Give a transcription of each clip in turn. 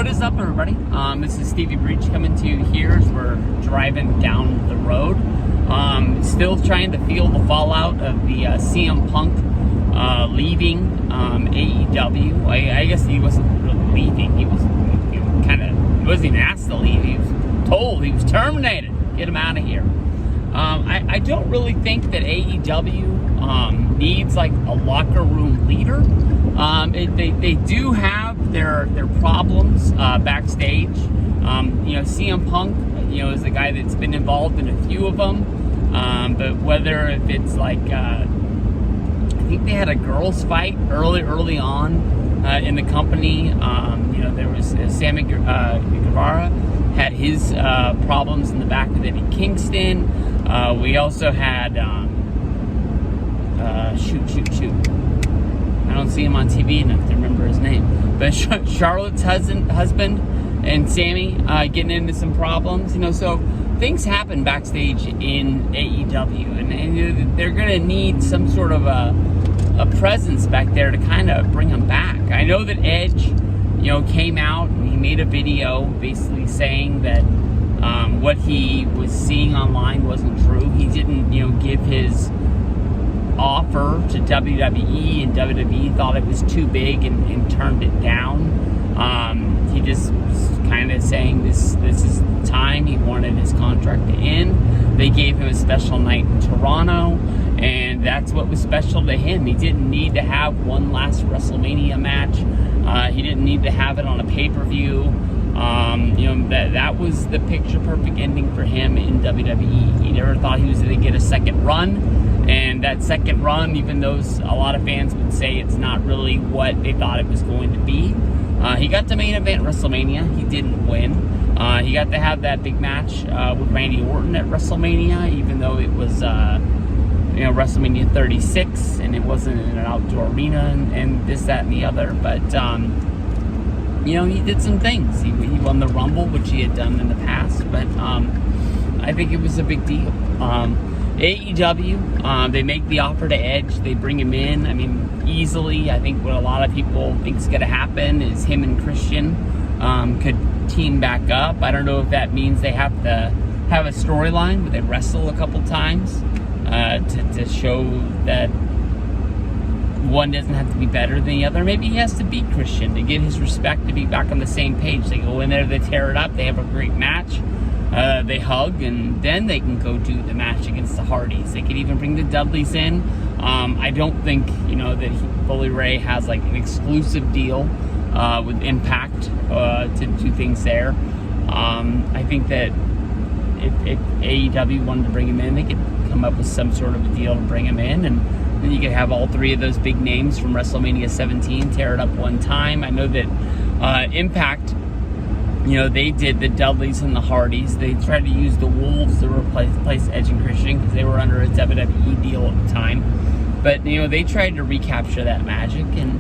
What is up, everybody? This is Stevie Breach coming to you here as we're driving down the road. Still trying to feel the fallout of the CM Punk leaving AEW. I guess he wasn't really leaving. He was he wasn't even asked to leave. He was told he was terminated. Get him out of here. I don't really think that AEW needs like a locker room leader. They do have their problems backstage. CM Punk, is the guy that's been involved in a few of them. But whether if it's like, I think they had a girls' fight early on in the company. There was Sammy Guevara had his problems in the back with Eddie Kingston. We also had I don't see him on TV enough to remember his name. But Charlotte's husband and Sammy getting into some problems. So things happen backstage in AEW, and they're going to need some sort of a presence back there to kind of bring them back. I know that Edge, came out and he made a video basically saying that what he was seeing online wasn't true. He didn't, give his offer to WWE, and WWE thought it was too big and turned it down. He just was kind of saying this is the time he wanted his contract to end. They gave him a special night in Toronto, and that's what was special to him. He didn't need to have one last WrestleMania match. He didn't need to have it on a pay-per-view. That was the picture-perfect ending for him in WWE. He never thought he was going to get a second run. And that second run, even though a lot of fans would say it's not really what they thought it was going to be, he got to main event WrestleMania. He didn't win. He got to have that big match with Randy Orton at WrestleMania, even though it was WrestleMania 36 and it wasn't in an outdoor arena and this, that, and the other. But he did some things. He won the Rumble, which he had done in the past. But I think it was a big deal. AEW, they make the offer to Edge. They bring him in. Easily. I think what a lot of people think is going to happen is him and Christian could team back up. I don't know if that means they have to have a storyline where they wrestle a couple times to show that one doesn't have to be better than the other. Maybe he has to beat Christian to get his respect, to be back on the same page. They go in there, they tear it up, they have a great match. They hug, and then they can go do the match against the Hardys. They could even bring the Dudleys in. I don't think, that Bully Ray has like an exclusive deal with Impact to do things there. I think that if AEW wanted to bring him in, they could come up with some sort of a deal to bring him in, and then you could have all three of those big names from WrestleMania 17 tear it up one time. I know that Impact, they did the Dudleys and the Hardys. They tried to use the Wolves to replace Edge and Christian because they were under a WWE deal at the time. But, they tried to recapture that magic. And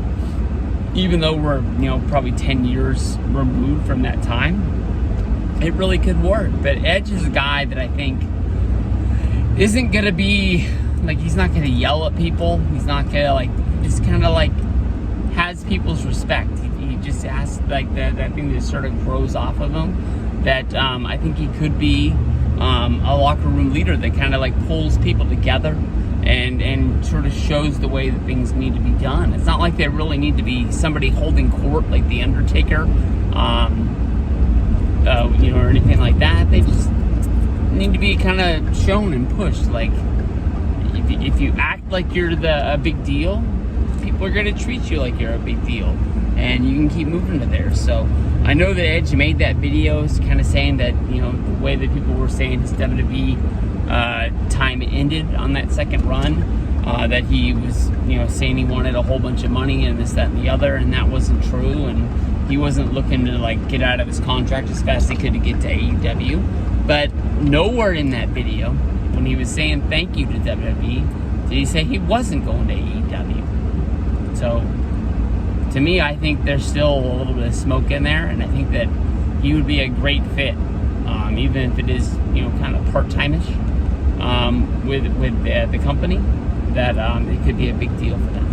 even though we're, probably 10 years removed from that time, it really could work. But Edge is a guy that I think isn't going to be, he's not going to yell at people. He's not going to, just kind of has people's respect. He just has that thing that sort of grows off of him, that I think he could be a locker room leader that kind of pulls people together and sort of shows the way that things need to be done. It's not like they really need to be somebody holding court like The Undertaker, or anything like that. They just need to be kind of shown and pushed. If you act like you're a big deal, people are going to treat you like you're a big deal, and you can keep moving to there. So I know that Edge made that video kind of saying that, the way that people were saying his WWE time ended on that second run, that he was, saying he wanted a whole bunch of money and this, that, and the other, and that wasn't true, and he wasn't looking to get out of his contract as fast as he could to get to AEW. But nowhere in that video, when he was saying thank you to WWE, did he say he wasn't going to AEW. So, to me, I think there's still a little bit of smoke in there, and I think that he would be a great fit, even if it is, kind of part-time-ish with the company, that it could be a big deal for them.